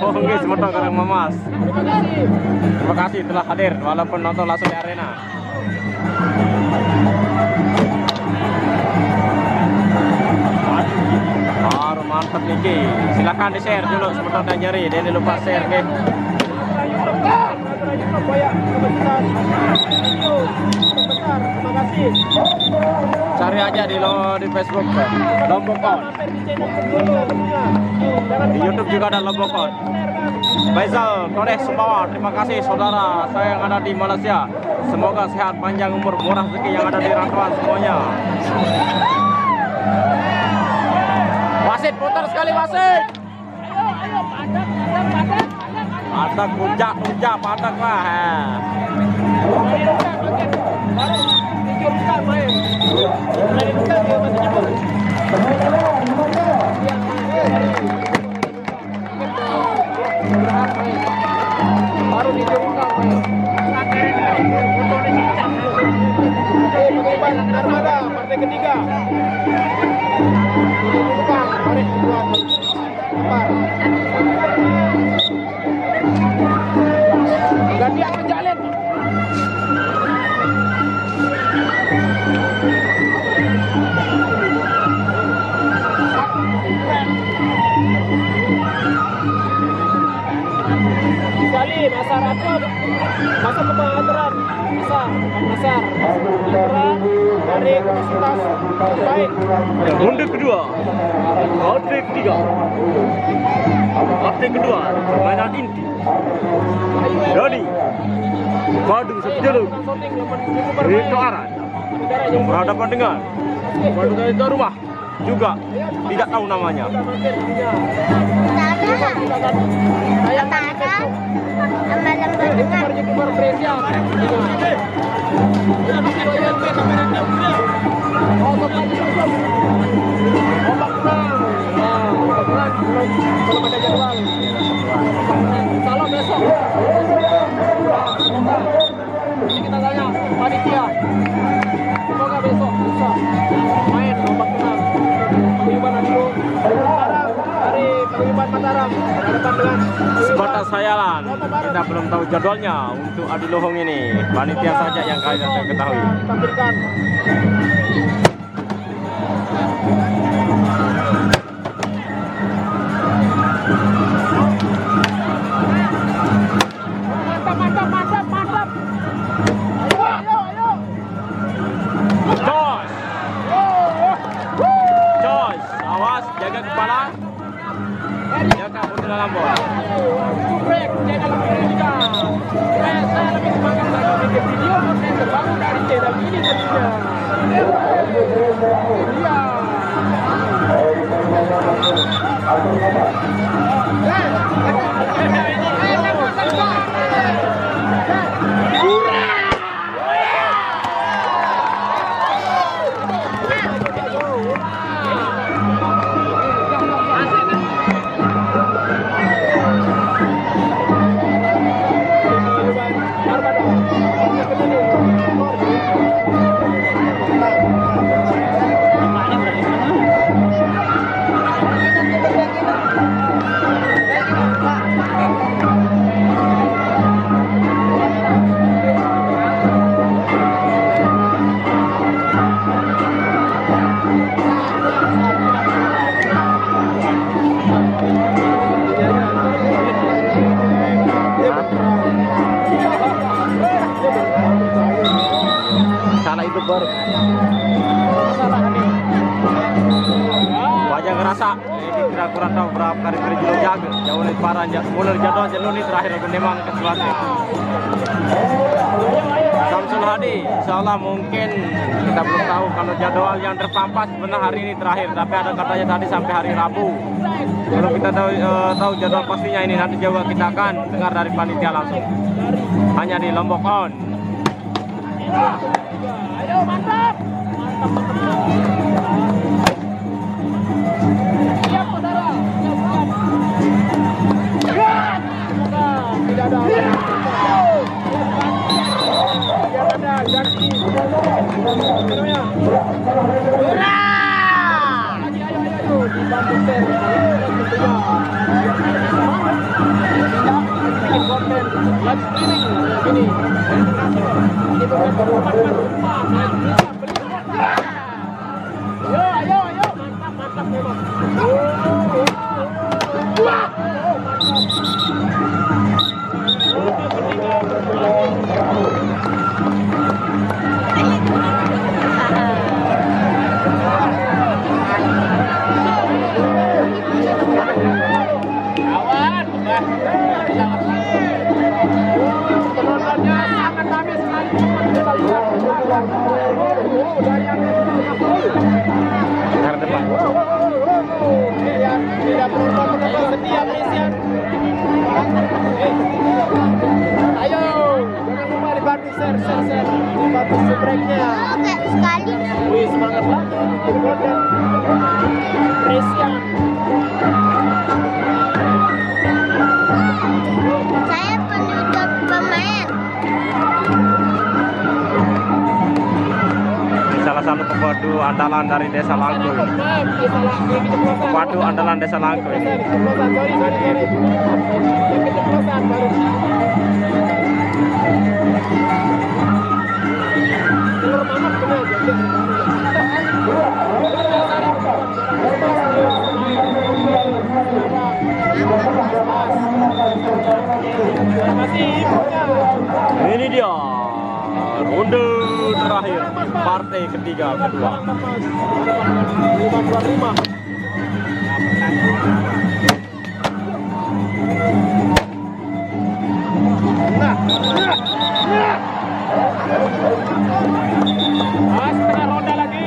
Oh, guys, semua orang Mamas. Terima kasih telah hadir walaupun nonton langsung di arena. Baru mantap nih, silakan di share dulu sebelum dan nyari, jangan lupa share, guys. Cari aja di Facebook Lombokon. Di YouTube juga ada Lombokon. Faisal Torres Sumbawa, terima kasih saudara saya yang ada di Malaysia. Semoga sehat, panjang umur, murah rezeki yang ada di rantauan semuanya. Wasit putar sekali wasit. Ayo, padak. Padak puncak padak lah. Baru dijungkang Armada partai ketiga. Ganti yang menjalin. Sekali Nasar Atop masuk ke pengaturan Nasar dari kapasitas baik. Ronde kedua, outbreak 3. Update kedua, permainan inti. Doni madu satu jalur Rito Aran berhadapan dengan Madu dari rumah juga tidak tahu namanya. Belum ada jadwal. Salam besok. Ini kita tanya panitia. Semoga besok bisa main ombak tenang. Paguyuban dulu. Dari Paguyuban Mataram berhadapan dengan Sebatas khayalan, kita belum tahu jadwalnya untuk Adi Lohong ini. Panitia saja yang kalian ketahui. Tampilkan. Mantap. Ayo. Josh, awas, jaga kepala. Jaga putra lambung. Break, channel Amerika. Saya lebih semangat lagi bikin video konten terbaru dari channel ini tentunya. Salah itu baru. Wajah ngerasa ini kira-kira tahu berapa kali berjuang jaga. Jauh nih parah mulai jadwal jalur ini terakhir aku memang keseluruhan. Samsul Hadi, insya Allah mungkin kita belum tahu kalau jadwal yang terpampas benar hari ini terakhir, tapi ada katanya tadi sampai hari Rabu. Kalau kita tahu jadwal pastinya ini nanti juga kita akan dengar dari panitia langsung. Hanya di Lombokon. Ayo mantap. Siap saudara. Siap. Semoga tidak ada Dibantu Ter. Bikin konten live streaming gini. Ini bukan tempat penumpang. Ayo, ayo, ayo. Mantap, mantap memang. Wah. Kawan, penontonnya sangat rame sekali. Ke depan. Tidak penonton setia Malaysian. Ayo, jangan lupa dibantu share. Dibantu subscribe-nya. Sekali. Wih, semangat banget. Bikin konten. Malaysian. Saya penutup pemain. Salah satu pepadu andalan dari Desa Langkuy. Pepadu andalan Desa Langkuy. Sorry. Yang keceplosan baru. Telur mamak bener aja. Ini dia ronde terakhir partai ketiga kedua. Setengah ronda lagi.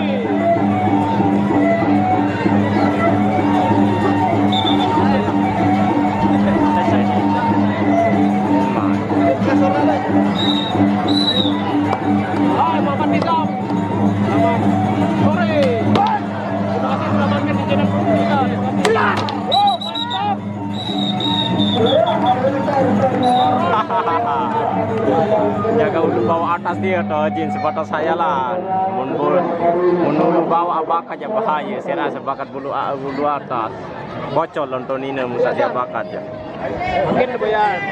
Muhammad Nizam. Selamat sore. Terima kasih sudah mampir di channel kita. Oh, mantap. Jaga ulu bawa atas dia toh jin sebatas saya lah. Menulu bawa abak aja bahaya. Saya rasa bakat bulu atas. Bocor lontonina musa dia bakat ya. Mungkin Boyan.